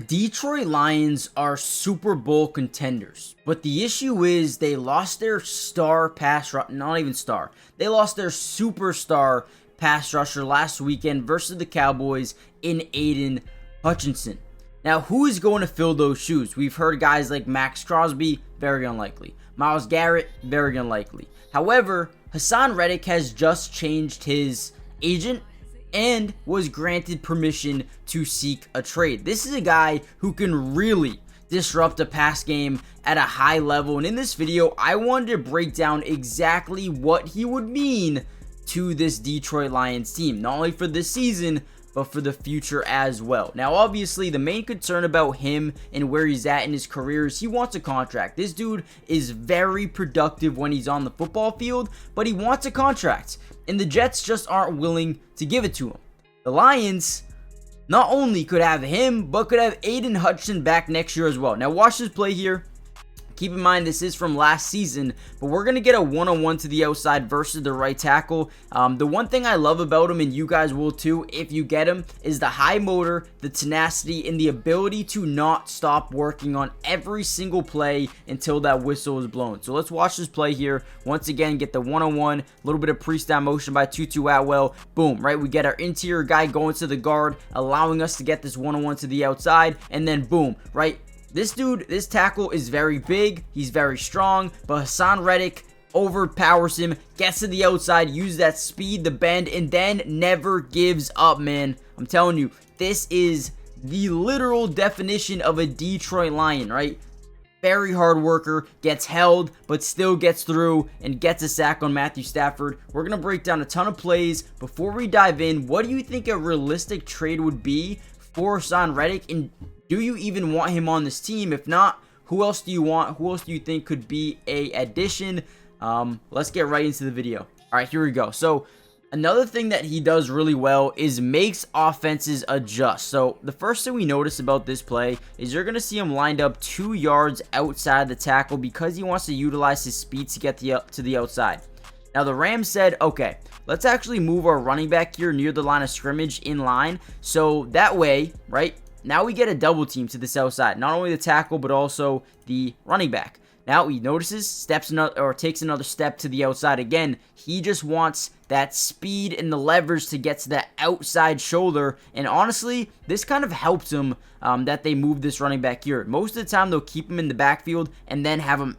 Detroit Lions are Super Bowl contenders, but the issue is they lost their star pass rusher, not even star, they lost their superstar pass rusher last weekend versus the Cowboys in Aiden Hutchinson. Now, who is going to fill those shoes? We've heard guys like Max Crosby, very unlikely. Myles Garrett, very unlikely. However, Haason Reddick has just changed his agent and was granted permission to seek a trade. This is a guy who can really disrupt a pass game at a high level, and in this video I wanted to break down exactly what he would mean to this Detroit Lions team, not only for this season but for the future as well. Now, obviously, the main concern about him and where he's at in his career is he wants a contract. This dude is very productive when he's on the football field, but he wants a contract, and the Jets just aren't willing to give it to him. The Lions not only could have him, but could have Aiden Hutchinson back next year as well. Now, watch this play here. Keep in mind, this is from last season, but we're going to get a one-on-one to the outside versus the right tackle. The one thing I love about him, and you guys will too if you get him, is the high motor, the tenacity, and the ability to not stop working on every single play until that whistle is blown. So let's watch this play here. Once again, get the one-on-one, a little bit of pre-snap motion by Tutu Atwell. Boom, right? We get our interior guy going to the guard, allowing us to get this one-on-one to the outside, and then boom, right? This tackle is very big, he's very strong, but Haason Reddick overpowers him, gets to the outside, uses that speed, the bend, and then never gives up, man. I'm telling you, this is the literal definition of a Detroit Lion, right? Very hard worker, gets held, but still gets through and gets a sack on Matthew Stafford. We're going to break down a ton of plays. Before we dive in, what do you think a realistic trade would be for Haason Reddick, and do you even want him on this team? If not, who else do you want? Who else do you think could be a addition? Let's get right into the video. All right, here we go. So another thing that he does really well is makes offenses adjust. So the first thing we notice about this play is you're going to see him lined up 2 yards outside the tackle because he wants to utilize his speed to get to the outside. Now, the Rams said, okay, let's actually move our running back here near the line of scrimmage in line. So that way, right, now we get a double team to this outside. Not only the tackle, but also the running back. Now he notices, takes another step to the outside again. He just wants that speed and the leverage to get to that outside shoulder. And honestly, this kind of helps him that they move this running back here. Most of the time, they'll keep him in the backfield and then have him,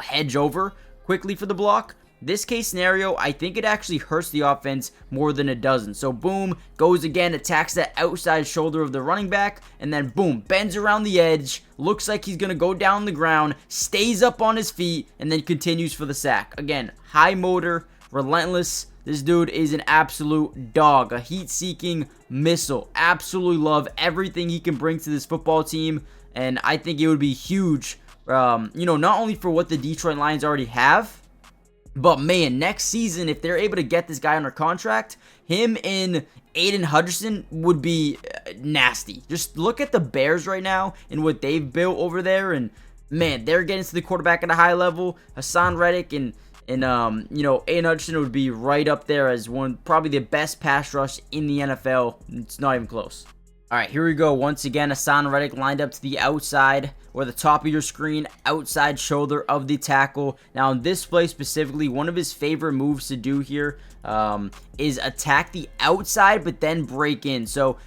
hedge over quickly for the block. This case scenario, I think it actually hurts the offense more than it doesn't. So boom, goes again, attacks that outside shoulder of the running back, and then boom, bends around the edge, looks like he's going to go down the ground, stays up on his feet, and then continues for the sack. Again, high motor, relentless. This dude is an absolute dog, a heat-seeking missile. Absolutely love everything he can bring to this football team, and I think it would be huge, not only for what the Detroit Lions already have, but man, next season, if they're able to get this guy under contract, him and Aiden Hutchinson would be nasty. Just look at the Bears right now and what they've built over there, and man, they're getting to the quarterback at a high level. Haason Reddick and Aiden Hutchinson would be right up there as probably the best pass rush in the NFL. It's not even close. All right, here we go. Once again, Haason Reddick lined up to the outside or the top of your screen, outside shoulder of the tackle. Now, in this play specifically, one of his favorite moves to do here is attack the outside, but then break in. So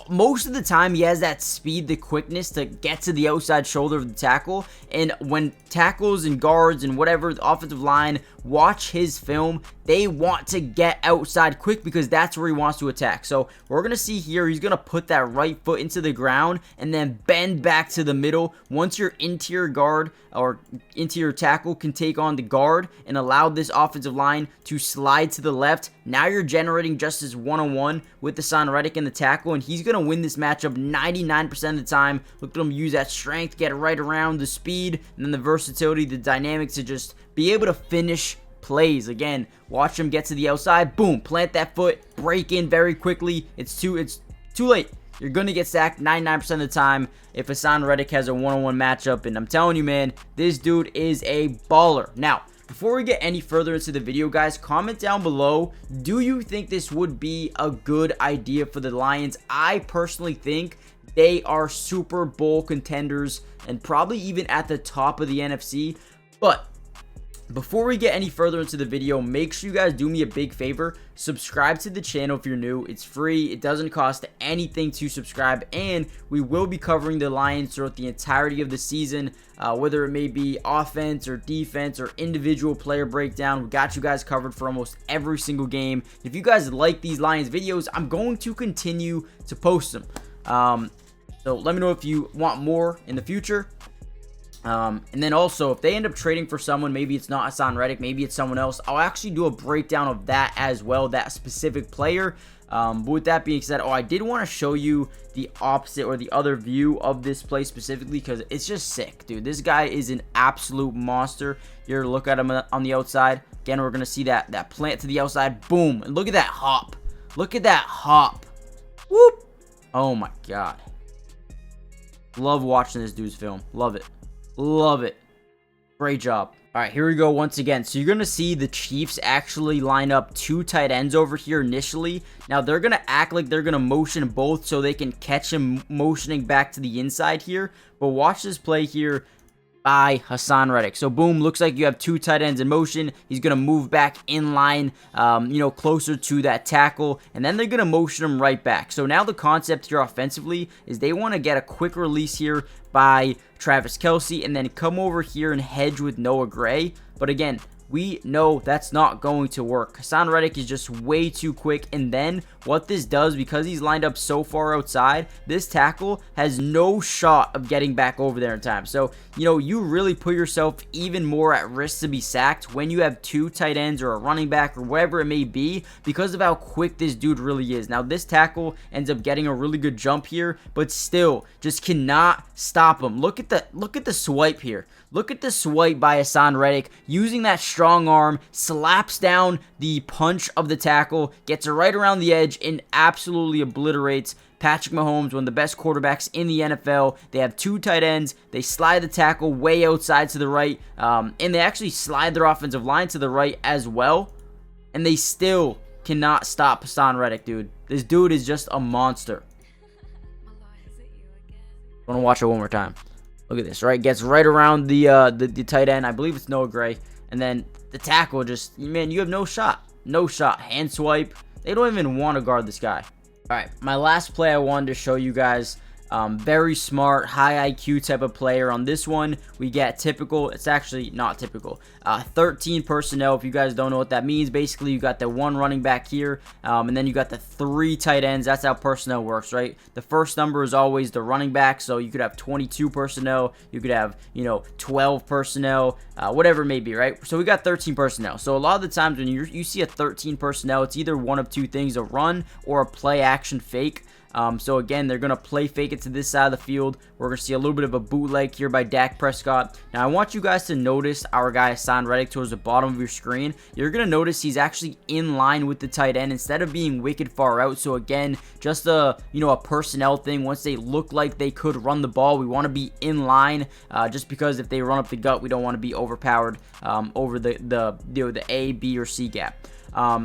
most of the time, he has that speed, the quickness to get to the outside shoulder of the tackle. And when tackles and guards and whatever, the offensive line watch his film, they want to get outside quick because that's where he wants to attack. So we're going to see here, he's going to put that right foot into the ground and then bend back to the middle. Once your interior guard or interior tackle can take on the guard and allow this offensive line to slide to the left, now you're generating just this one-on-one with the Haason Reddick and the tackle, and he's going to win this matchup 99% of the time. Look at him use that strength, get it right around, the speed, and then the versatility, the dynamics to just be able to finish plays. Again, watch him get to the outside, boom, plant that foot, break in very quickly. It's too late. You're going to get sacked 99% of the time if Haason Reddick has a one-on-one matchup, and I'm telling you, man, this dude is a baller. Now, before we get any further into the video, guys, comment down below, do you think this would be a good idea for the Lions? I personally think They are Super Bowl contenders and probably even at the top of the NFC. But before we get any further into the video, make sure you guys do me a big favor. Subscribe to the channel if you're new. It's free. It doesn't cost anything to subscribe. And we will be covering the Lions throughout the entirety of the season, whether it may be offense or defense or individual player breakdown. We got you guys covered for almost every single game. If you guys like these Lions videos, I'm going to continue to post them. So let me know if you want more in the future. And then also, if they end up trading for someone, maybe it's not Haason Reddick, maybe it's someone else, I'll actually do a breakdown of that as well, that specific player. But with that being said, I did want to show you the opposite or the other view of this play specifically because it's just sick, dude. This guy is an absolute monster. Here, look at him on the outside. Again, we're going to see that plant to the outside. Boom. And look at that hop. Look at that hop. Whoop. Oh, my God. Love watching this dude's film. Love it. Love it. Great job. All right, here we go once again. So you're going to see the Chiefs actually line up 2 tight ends over here initially. Now they're going to act like they're going to motion both so they can catch him motioning back to the inside here. But watch this play here by Haason Reddick. So boom, looks like you have 2 tight ends in motion. He's going to move back in line, closer to that tackle, and then they're going to motion him right back. So now the concept here offensively is they want to get a quick release here by Travis Kelce and then come over here and hedge with Noah Gray. But again, we know that's not going to work. Haason Reddick is just way too quick. And then what this does, because he's lined up so far outside, this tackle has no shot of getting back over there in time. So, you really put yourself even more at risk to be sacked when you have 2 tight ends or a running back or whatever it may be because of how quick this dude really is. Now, this tackle ends up getting a really good jump here, but still just cannot stop him. Look at the swipe here. Look at the swipe by Haason Reddick using that strong arm, slaps down the punch of the tackle, gets it right around the edge, and absolutely obliterates Patrick Mahomes, one of the best quarterbacks in the NFL. They have 2 tight ends. They slide the tackle way outside to the right, and they actually slide their offensive line to the right as well, and they still cannot stop Haason Reddick, dude. This dude is just a monster. I want to watch it one more time. Look at this, right? Gets right around the tight end. I believe it's Noah Gray. And then the tackle just, man, you have no shot. No shot. Hand swipe. They don't even want to guard this guy. All right, my last play I wanted to show you guys. Very smart, high IQ type of player. On this one, we get typical. It's actually not typical. 13 personnel. If you guys don't know what that means, basically you got the 1 running back here, and then you got the 3 tight ends. That's how personnel works, right? The first number is always the running back, so you could have 22 personnel. You could have 12 personnel, whatever it may be, right? So we got 13 personnel. So a lot of the times when you see a 13 personnel, it's either one of 2 things: a run or a play action fake. So again, they're going to play fake it to this side of the field. We're going to see a little bit of a bootleg here by Dak Prescott. Now, I want you guys to notice our guy Haason Reddick towards the bottom of your screen. You're going to notice he's actually in line with the tight end instead of being wicked far out. So again, just a personnel thing. Once they look like they could run the ball, we want to be in line, just because if they run up the gut, we don't want to be overpowered over the A, B, or C gap.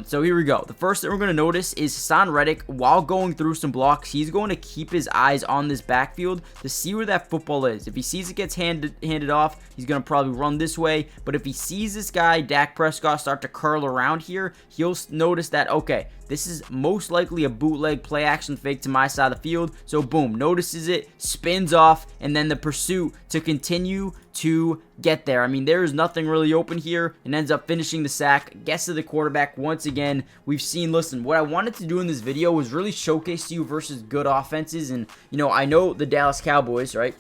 So here we go. The first thing we're going to notice is Haason Reddick, while going through some blocks, he's going to keep his eyes on this backfield to see where that football is. If he sees it gets handed off, he's going to probably run this way. But if he sees this guy, Dak Prescott, start to curl around here, he'll notice that, okay, this is most likely a bootleg play action fake to my side of the field. So boom, notices it, spins off, and then the pursuit to continue to get there. I mean, there is nothing really open here, and ends up finishing the sack. Gets to the quarterback once again. We've seen, listen, what I wanted to do in this video was really showcase you versus good offenses. And, I know the Dallas Cowboys, right,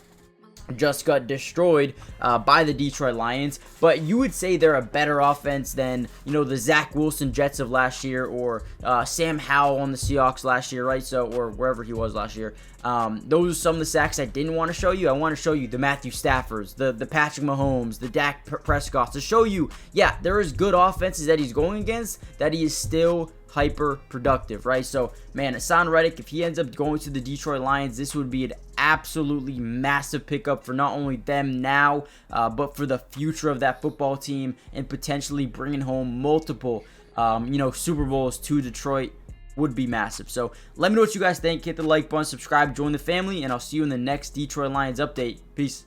just got destroyed by the Detroit Lions, but you would say they're a better offense than the Zach Wilson Jets of last year, or Sam Howell on the Seahawks last year, right? So, or wherever he was last year. Those are some of the sacks I didn't want to show you. I want to show you the Matthew Staffords, the Patrick Mahomes, the Dak Prescott, to show you, yeah, there is good offenses that he's going against that he is still hyper productive, right? So, man, Haason Reddick, if he ends up going to the Detroit Lions, this would be an absolutely massive pickup for not only them now, but for the future of that football team, and potentially bringing home multiple, Super Bowls to Detroit. would be massive. So let me know what you guys think. Hit the like button, subscribe, join the family, and I'll see you in the next Detroit Lions update. Peace.